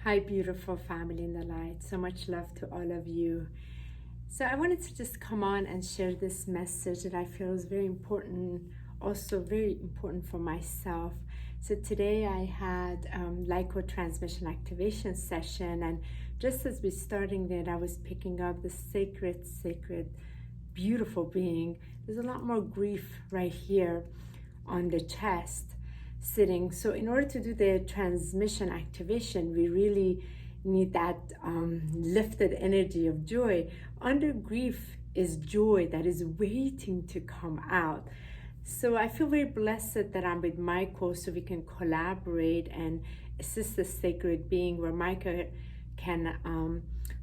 Hi, beautiful family in the light. So much love to all of you. So I wanted to just come on and share this message that I feel is very important, also very important for myself. So today I had LICO transmission activation session, and just as we're starting that, I was picking up the sacred, beautiful being. There's a lot more grief right here on the chest sitting. So in order to do the transmission activation, we really need that lifted energy of joy. Under grief is joy that is waiting to come out. So I feel very blessed that I'm with Michael so we can collaborate and assist the sacred being, where Michael can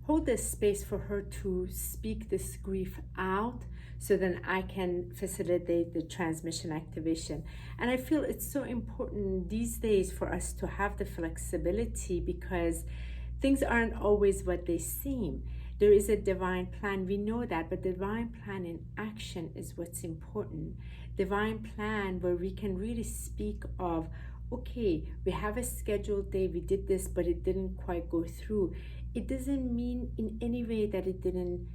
hold this space for her to speak this grief out, so then I can facilitate the transmission activation. And I feel it's so important these days for us to have the flexibility, because things aren't always what they seem. There is a divine plan, we know that, but divine plan in action is what's important. Divine plan where we can really speak of, okay, we have a scheduled day, we did this, but it didn't quite go through. It doesn't mean in any way that it didn't,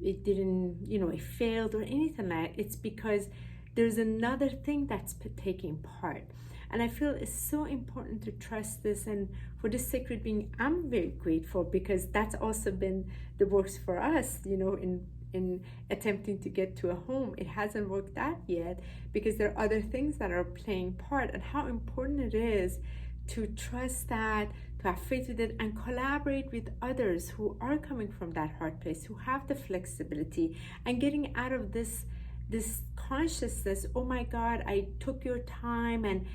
it failed or anything like that. It's because there's another thing that's taking part. And I feel it's so important to trust this. And for this sacred being, I'm very grateful, because that's also been the works for us, in attempting to get to a home. It hasn't worked out yet because there are other things that are playing part, and how important it is to trust that, to have faith with it, and collaborate with others who are coming from that heart place, who have the flexibility, and getting out of this consciousness, oh my God, I took your time and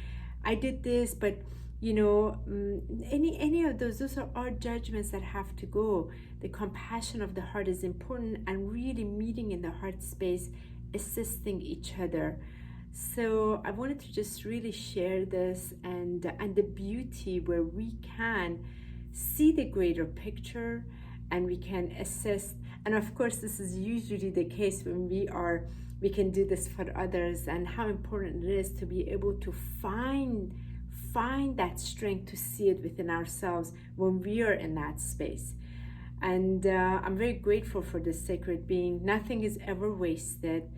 I did this, but any of those are our judgments that have to go. The compassion of the heart is important, and really meeting in the heart space, assisting each other. So I wanted to just really share this, and the beauty where we can see the greater picture and we can assist. And of course, this is usually the case when we can do this for others, and how important it is to be able to find that strength to see it within ourselves when we are in that space. And I'm very grateful for this sacred being. Nothing is ever wasted.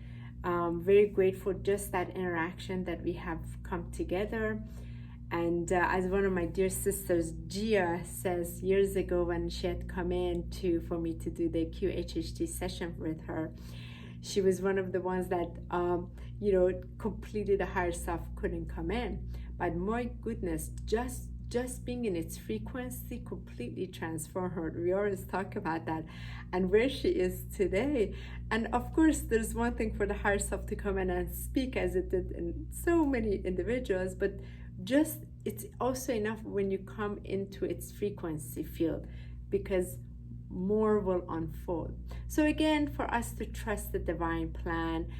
Very grateful just that interaction that we have come together. And as one of my dear sisters, Gia, says years ago when she had come in for me to do the QHHT session with her, she was one of the ones that completely the higher self couldn't come in. But my goodness, just being in its frequency completely transformed her. We always talk about that, and where she is today. And of course, there's one thing for the higher self to come in and speak, as it did in so many individuals, but it's also enough when you come into its frequency field, because more will unfold. So again, for us to trust the divine plan.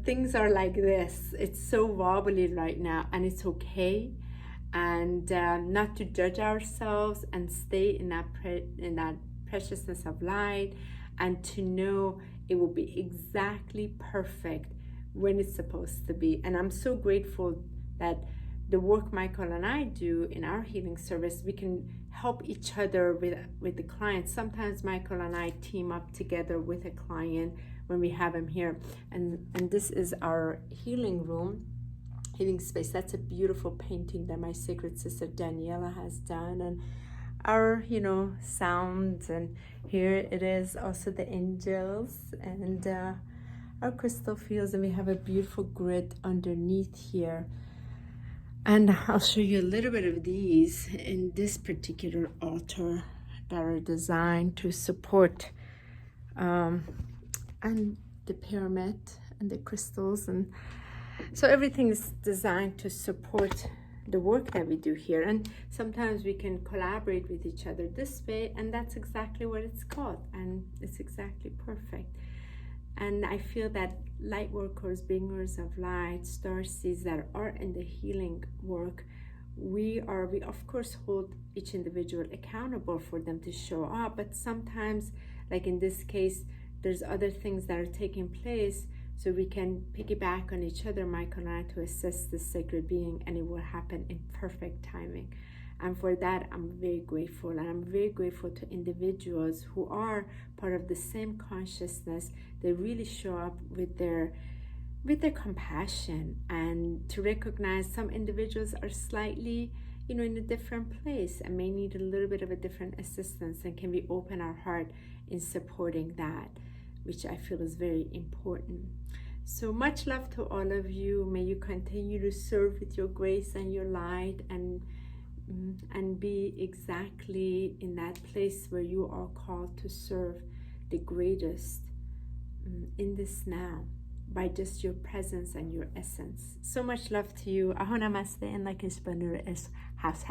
Things are like this. It's so wobbly right now, and it's okay. And not to judge ourselves, and stay in that preciousness of light, and to know it will be exactly perfect when it's supposed to be. And I'm so grateful that the work Michael and I do in our healing service, we can help each other with the clients. Sometimes Michael and I team up together with a client when we have him here. And this is our healing room, healing space. That's a beautiful painting that my sacred sister Daniela has done, and our sounds, and here it is also the angels, and our crystal fields, and we have a beautiful grid underneath here. And I'll show you a little bit of these in this particular altar that are designed to support and the pyramid and the crystals, and so everything is designed to support the work that we do here. And sometimes we can collaborate with each other this way, and that's exactly what it's called, and it's exactly perfect. And I feel that light workers, bringers of light, starseeds that are in the healing work, we of course hold each individual accountable for them to show up, but sometimes, like in this case, there's other things that are taking place, so we can piggyback on each other, Michael and I, to assist the sacred being, and it will happen in perfect timing. And for that, I'm very grateful. And I'm very grateful to individuals who are part of the same consciousness. They really show up with their compassion, and to recognize some individuals are slightly, in a different place and may need a little bit of a different assistance, and can we open our heart in supporting that, which I feel is very important. So much love to all of you. May you continue to serve with your grace and your light, and be exactly in that place where you are called to serve the greatest in this now, by just your presence and your essence. So much love to you. Aho namaste, and like is banur is has.